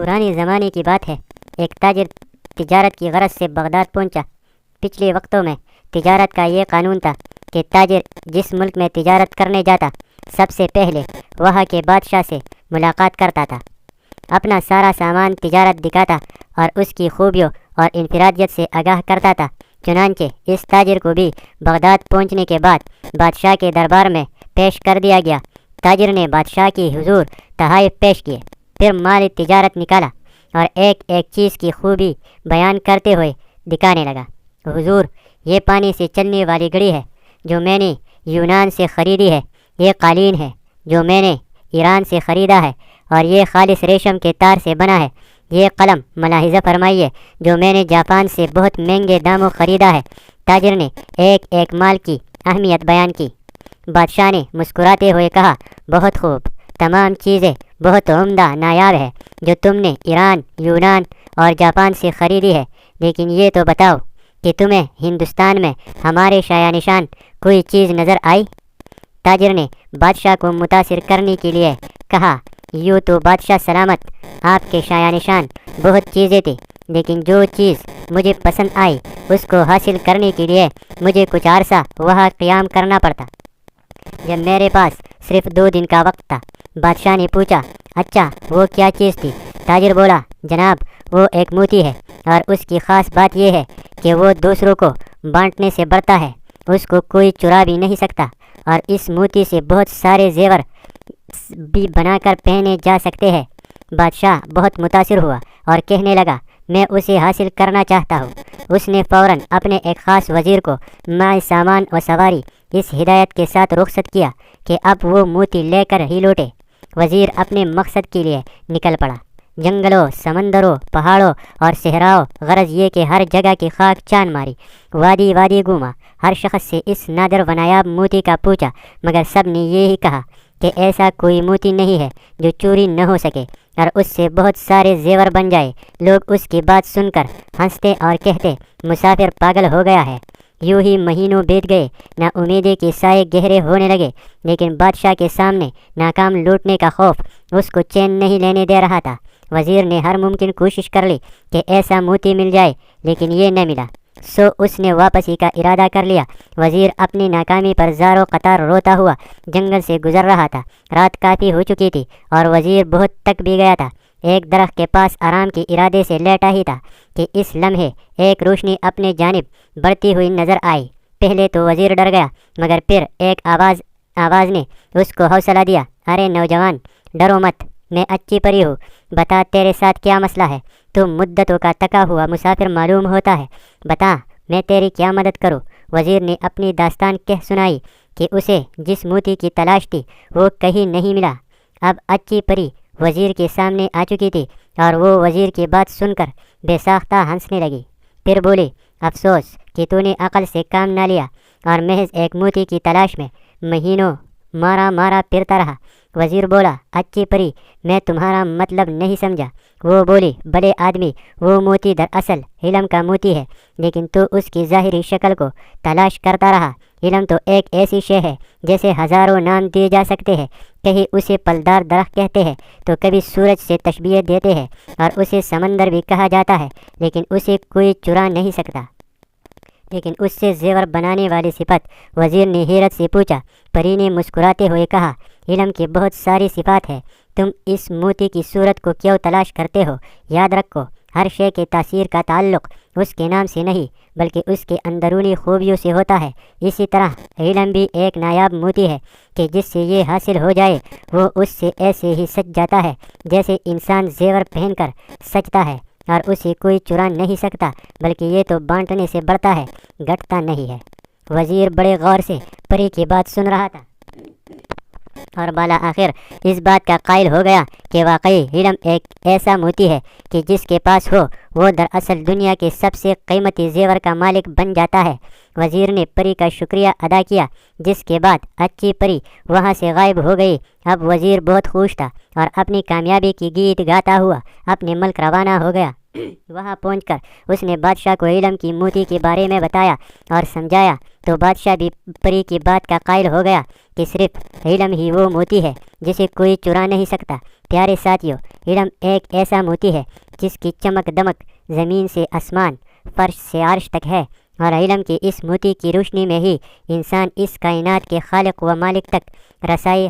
پرانے زمانے کی بات ہے، ایک تاجر تجارت کی غرض سے بغداد پہنچا۔ پچھلے وقتوں میں تجارت کا یہ قانون تھا کہ تاجر جس ملک میں تجارت کرنے جاتا سب سے پہلے وہاں کے بادشاہ سے ملاقات کرتا تھا، اپنا سارا سامان تجارت دکھاتا اور اس کی خوبیوں اور انفرادیت سے آگاہ کرتا تھا۔ چنانچہ اس تاجر کو بھی بغداد پہنچنے کے بعد بادشاہ کے دربار میں پیش کر دیا گیا۔ تاجر نے بادشاہ کی حضور تحائف پیش کیے، پھر مال تجارت نکالا اور ایک ایک چیز کی خوبی بیان کرتے ہوئے دکھانے لگا۔ حضور، یہ پانی سے چلنے والی گھڑی ہے جو میں نے یونان سے خریدی ہے، یہ قالین ہے جو میں نے ایران سے خریدا ہے اور یہ خالص ریشم کے تار سے بنا ہے، یہ قلم ملاحظہ فرمائیے جو میں نے جاپان سے بہت مہنگے داموں خریدا ہے۔ تاجر نے ایک ایک مال کی اہمیت بیان کی۔ بادشاہ نے مسکراتے ہوئے کہا، بہت خوب، تمام چیزیں بہت عمدہ نایاب ہے جو تم نے ایران، یونان اور جاپان سے خریدی ہے، لیکن یہ تو بتاؤ کہ تمہیں ہندوستان میں ہمارے شایع نشان کوئی چیز نظر آئی؟ تاجر نے بادشاہ کو متاثر کرنے کے لیے کہا، یوں تو بادشاہ سلامت، آپ کے شایع نشان بہت چیزیں تھیں، لیکن جو چیز مجھے پسند آئی اس کو حاصل کرنے کے لیے مجھے کچھ عرصہ وہاں قیام کرنا پڑتا، جب میرے پاس صرف 2 دن کا وقت تھا۔ بادشاہ نے پوچھا، اچھا وہ کیا چیز تھی؟ تاجر بولا، جناب وہ ایک موتی ہے اور اس کی خاص بات یہ ہے کہ وہ دوسروں کو بانٹنے سے بڑھتا ہے، اس کو کوئی چرا بھی نہیں سکتا، اور اس موتی سے بہت سارے زیور بھی بنا کر پہنے جا سکتے ہیں۔ بادشاہ بہت متاثر ہوا اور کہنے لگا، میں اسے حاصل کرنا چاہتا ہوں۔ اس نے فوراً اپنے ایک خاص وزیر کو مع سامان و سواری اس ہدایت کے ساتھ رخصت کیا کہ اب وہ موتی لے کر ہی لوٹے۔ وزیر اپنے مقصد کے لیے نکل پڑا۔ جنگلوں، سمندروں، پہاڑوں اور صحراؤں، غرض یہ کہ ہر جگہ کی خاک چان ماری، وادی وادی گھوما، ہر شخص سے اس نادر و نایاب موتی کا پوچھا، مگر سب نے یہی کہا کہ ایسا کوئی موتی نہیں ہے جو چوری نہ ہو سکے اور اس سے بہت سارے زیور بن جائے۔ لوگ اس کی بات سن کر ہنستے اور کہتے، مسافر پاگل ہو گیا ہے۔ یوں ہی مہینوں بیت گئے، نا امیدیں کے سائے گہرے ہونے لگے، لیکن بادشاہ کے سامنے ناکام لوٹنے کا خوف اس کو چین نہیں لینے دے رہا تھا۔ وزیر نے ہر ممکن کوشش کر لی کہ ایسا موتی مل جائے، لیکن یہ نہ ملا، سو اس نے واپسی کا ارادہ کر لیا۔ وزیر اپنی ناکامی پر زار و قطار روتا ہوا جنگل سے گزر رہا تھا۔ رات کافی ہو چکی تھی اور وزیر بہت تک بھی گیا تھا۔ ایک درخت کے پاس آرام کے ارادے سے لیٹا ہی تھا کہ اس لمحے ایک روشنی اپنے جانب بڑھتی ہوئی نظر آئی۔ پہلے تو وزیر ڈر گیا، مگر پھر ایک آواز نے اس کو حوصلہ دیا، ارے نوجوان، ڈرو مت، میں اچھی پری ہوں، بتا تیرے ساتھ کیا مسئلہ ہے؟ تو مدتوں کا تکا ہوا مسافر معلوم ہوتا ہے، بتا میں تیری کیا مدد کروں؟ وزیر نے اپنی داستان کہہ سنائی کہ اسے جس موتی کی تلاش تھی وہ کہیں نہیں ملا۔ اب اچھی پری وزیر کے سامنے آ چکی تھی اور وہ وزیر کی بات سن کر بے ساختہ ہنسنے لگی۔ پھر بولی، افسوس کہ تو نے عقل سے کام نہ لیا اور محض ایک موتی کی تلاش میں مہینوں مارا پھرتا رہا۔ وزیر بولا، اچھی پری، میں تمہارا مطلب نہیں سمجھا۔ وہ بولی، بڑے آدمی، وہ موتی دراصل علم کا موتی ہے، لیکن تو اس کی ظاہری شکل کو تلاش کرتا رہا۔ علم تو ایک ایسی شے ہے جیسے ہزاروں نام دیے جا سکتے ہیں، کہیں اسے پلدار درخت کہتے ہیں تو کبھی سورج سے تشبیہ دیتے ہیں اور اسے سمندر بھی کہا جاتا ہے، لیکن اسے کوئی چرا نہیں سکتا۔ لیکن اس سے زیور بنانے والی صفت؟ وزیر نے حیرت سے پوچھا۔ پری نے مسکراتے ہوئے کہا، علم کی بہت ساری صفات ہیں، تم اس موتی کی صورت کو کیوں تلاش کرتے ہو؟ یاد رکھو، ہر شے کے تاثیر کا تعلق اس کے نام سے نہیں بلکہ اس کے اندرونی خوبیوں سے ہوتا ہے۔ اسی طرح علم بھی ایک نایاب موتی ہے کہ جس سے یہ حاصل ہو جائے وہ اس سے ایسے ہی سج جاتا ہے جیسے انسان زیور پہن کر سجتا ہے، اور اسے کوئی چرا نہیں سکتا، بلکہ یہ تو بانٹنے سے بڑھتا ہے، گھٹتا نہیں ہے۔ وزیر بڑے غور سے پری کی بات سن رہا تھا اور بالا آخر اس بات کا قائل ہو گیا کہ واقعی علم ایک ایسا موتی ہے کہ جس کے پاس ہو وہ دراصل دنیا کے سب سے قیمتی زیور کا مالک بن جاتا ہے۔ وزیر نے پری کا شکریہ ادا کیا، جس کے بعد اچھی پری وہاں سے غائب ہو گئی۔ اب وزیر بہت خوش تھا اور اپنی کامیابی کی گیت گاتا ہوا اپنے ملک روانہ ہو گیا۔ وہاں پہنچ کر اس نے بادشاہ کو علم کی موتی کے بارے میں بتایا اور سمجھایا تو بادشاہ بھی پری کی بات کا قائل ہو گیا کہ صرف علم ہی وہ موتی ہے جسے کوئی چرا نہیں سکتا۔ پیارے ساتھیو، علم ایک ایسا موتی ہے جس کی چمک دمک زمین سے آسمان، فرش سے عرش تک ہے، اور علم کی اس موتی کی روشنی میں ہی انسان اس کائنات کے خالق و مالک تک رسائی